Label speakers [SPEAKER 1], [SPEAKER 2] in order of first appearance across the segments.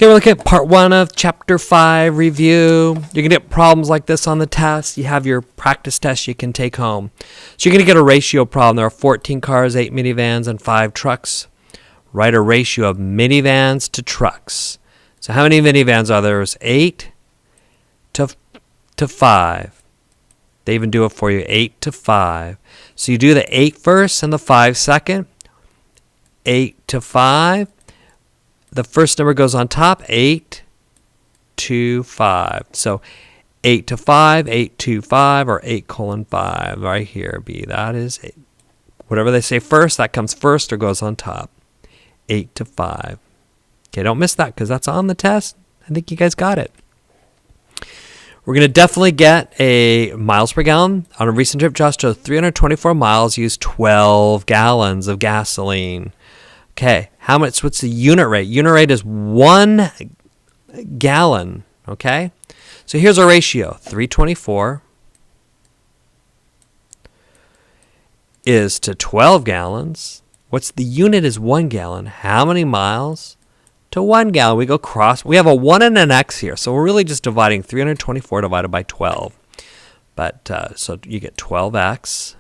[SPEAKER 1] Okay, we're looking at part 1 of chapter 5 review. You're going to get problems like this on the test. You have your practice test you can take home. So you're going to get a ratio problem. There are 14 cars, 8 minivans, and 5 trucks. Write a ratio of minivans to trucks. So how many minivans are there? There's 8 to 5. They even do it for you, 8 to 5. So you do the 8 first and the 5 second. 8 to 5. The first number goes on top, 8 to 5. So 8 to 5, 8 to 5, or 8:5 right here. B. That is 8. Whatever they say first, that comes first or goes on top. 8 to 5. Okay, don't miss that because that's on the test. I think you guys got it. We're going to definitely get a miles per gallon. On a recent trip, Josh drove 324 miles, used 12 gallons of gasoline. Okay, what's the unit rate? Unit rate is 1 gallon, okay? So here's our ratio. 324 is to 12 gallons. What's the unit is 1 gallon. How many miles to 1 gallon? We go cross. We have a 1 and an x here, so we're really just dividing 324 divided by 12. But so you get 12x.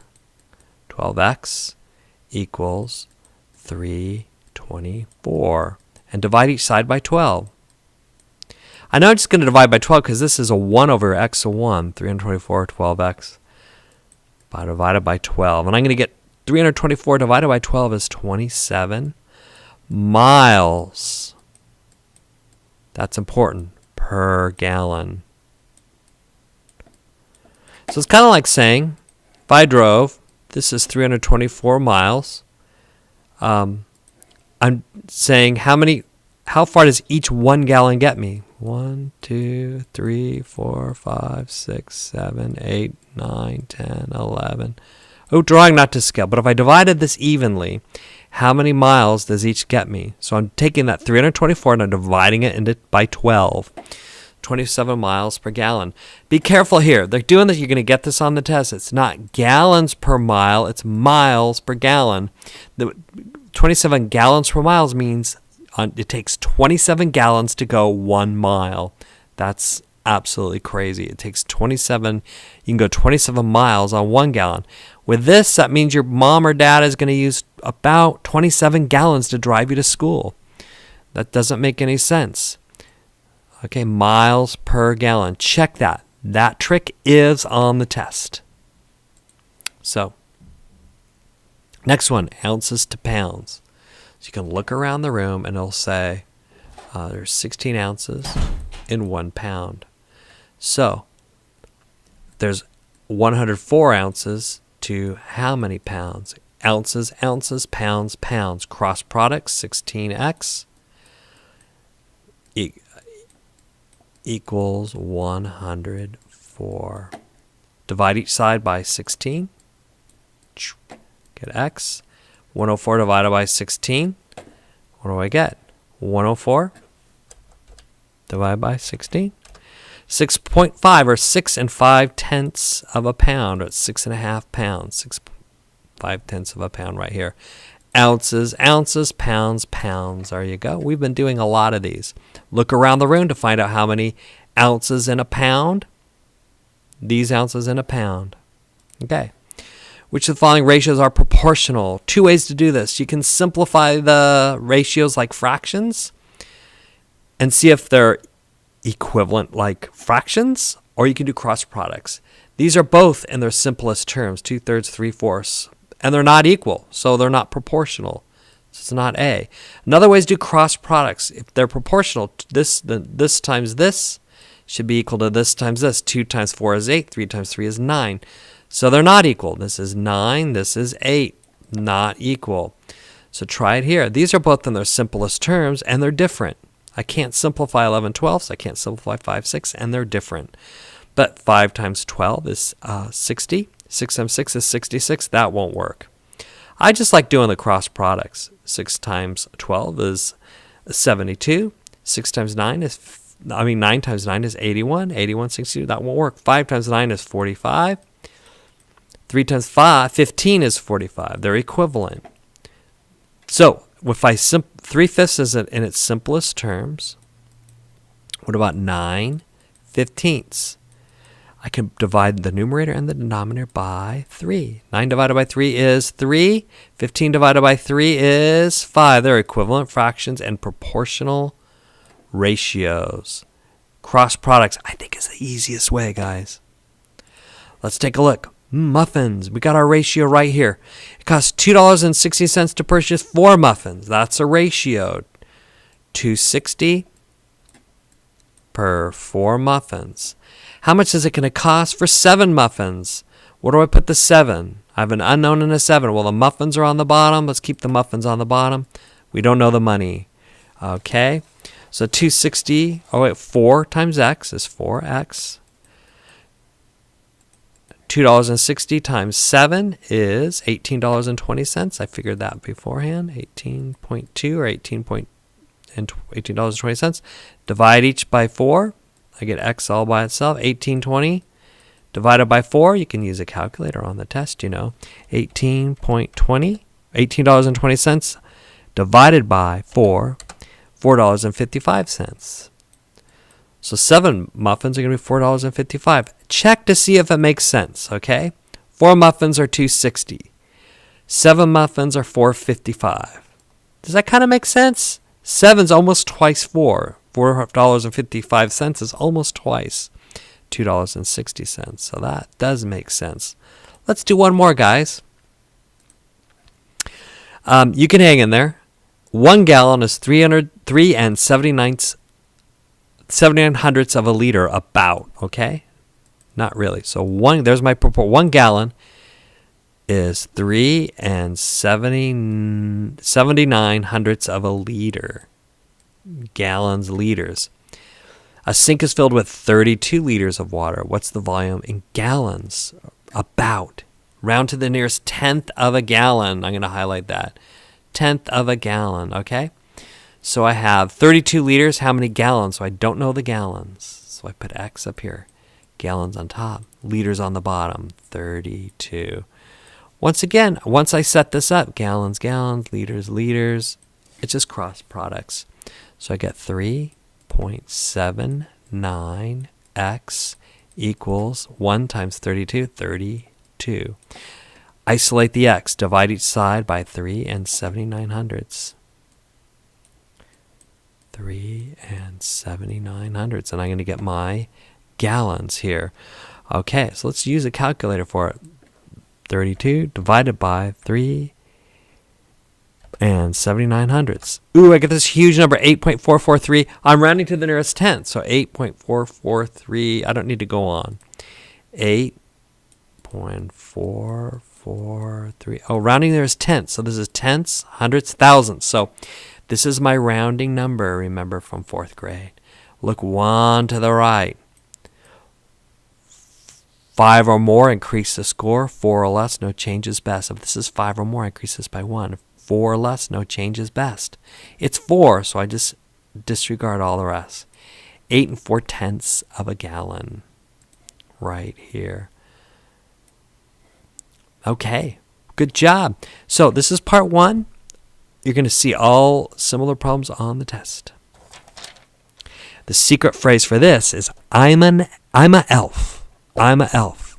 [SPEAKER 1] 12x equals 324. And divide each side by 12. I know I'm just going to divide by 12 because this is a 1 over x of 1. 324, 12x. Divided by 12. And I'm going to get 324 divided by 12 is 27 miles. That's important. Per gallon. So it's kind of like saying, if I drove, this is 324 miles. I'm saying how far does each 1 gallon get me? 1, 2, 3, 4, 5, 6, 7, 8, 9, 10, 11. Oh, drawing not to scale. But if I divided this evenly, how many miles does each get me? So I'm taking that 324 and I'm dividing it by 12. 27 miles per gallon. Be careful here. They're doing this. You're going to get this on the test. It's not gallons per mile. It's miles per gallon. The 27 gallons per mile means it takes 27 gallons to go 1 mile. That's absolutely crazy. It takes 27. You can go 27 miles on 1 gallon. With this, that means your mom or dad is going to use about 27 gallons to drive you to school. That doesn't make any sense. Okay, miles per gallon. Check that. That trick is on the test. So, next one, ounces to pounds. So you can look around the room and it'll say there's 16 ounces in 1 pound. So, there's 104 ounces to how many pounds? Ounces, ounces, pounds, pounds. Cross products, 16x equals 104. Divide each side by 16. Get x. 104 divided by 16. What do I get? 104 divided by 16. 6.5 or 6 5/10 of a pound, or 6.5 pounds. 6 5/10 of a pound right here. Ounces, ounces, pounds, pounds. There you go. We've been doing a lot of these. Look around the room to find out how many ounces in a pound. These ounces in a pound. Okay. Which of the following ratios are proportional? 2 ways to do this. You can simplify the ratios like fractions and see if they're equivalent like fractions, or you can do cross products. These are both in their simplest terms, 2/3, 3/4, and they're not equal, so they're not proportional. So it's not A. Another way is to do cross products. If they're proportional, this times this should be equal to this times this. 2 times 4 is 8, 3 times 3 is 9. So they're not equal. This is 9, this is 8. Not equal. So try it here. These are both in their simplest terms, and they're different. I can't simplify 11/12, I can't simplify 5/6, and they're different. But 5 times 12 is 60. 6 times 6 is 66. That won't work. I just like doing the cross products. 6 times 12 is 72. 9 times 9 is 81. 81, 62. That won't work. 5 times 9 is 45. 3 times 15 is 45. They're equivalent. So if 3/5 is in its simplest terms, What about 9/15? I can divide the numerator and the denominator by 3. 9 divided by 3 is 3. 15 divided by 3 is 5. They're equivalent fractions and proportional ratios. Cross products, I think, is the easiest way, guys. Let's take a look. Muffins. We got our ratio right here. It costs $2.60 to purchase 4 muffins. That's a ratio. $2.60 per 4 muffins. How much is it going to cost for 7 muffins? Where do I put the 7? I have an unknown and a 7. Well, the muffins are on the bottom. Let's keep the muffins on the bottom. We don't know the money. Okay. So 260, 4 times x is 4x. $2.60 times 7 is $18.20. I figured that beforehand. 18.2 or $18.20. Divide each by 4. I get x all by itself. 18.20 divided by 4. You can use a calculator on the test, you know. 18.20, $18.20 divided by 4, $4.55. So 7 muffins are going to be $4.55. Check to see if it makes sense, okay? 4 muffins are $2.60. 7 muffins are $4.55. Does that kind of make sense? 7's almost twice 4. $4.55 is almost twice $2.60. So that does make sense. Let's do one more, guys. You can hang in there. 1 gallon is 3 and 79 hundredths of a liter, about, okay? Not really. So there's my proportion. 1 gallon is 3 and 79 hundredths of a liter. Gallons, liters. A sink is filled with 32 liters of water. What's the volume in gallons? About. Round to the nearest tenth of a gallon. I'm going to highlight that. Tenth of a gallon, okay? So I have 32 liters. How many gallons? So I don't know the gallons. So I put X up here. Gallons on top. Liters on the bottom. 32. Once again, once I set this up, gallons, liters, it's just cross products. So I get 3.79x equals 1 times 32, 32. Isolate the x. Divide each side by 3 and 79 hundredths. 3 and 79 hundredths. And I'm going to get my gallons here. Okay, so let's use a calculator for it. 32 divided by 3 and 79 hundredths. Ooh, I get this huge number, 8.443. I'm rounding to the nearest tenth, so 8.443. I don't need to go on. 8.443. Oh, rounding there is tenths. So this is tenths, hundredths, thousandths. So this is my rounding number, remember, from 4th grade. Look 1 to the right. 5 or more, increase the score. 4 or less, no change is best. If this is 5 or more, increase this by 1. 4 or less, no change is best. It's 4, so I just disregard all the rest. 8 4/10 of a gallon. Right here. Okay, good job. So this is part 1. You're going to see all similar problems on the test. The secret phrase for this is I'm a elf. I'm a elf.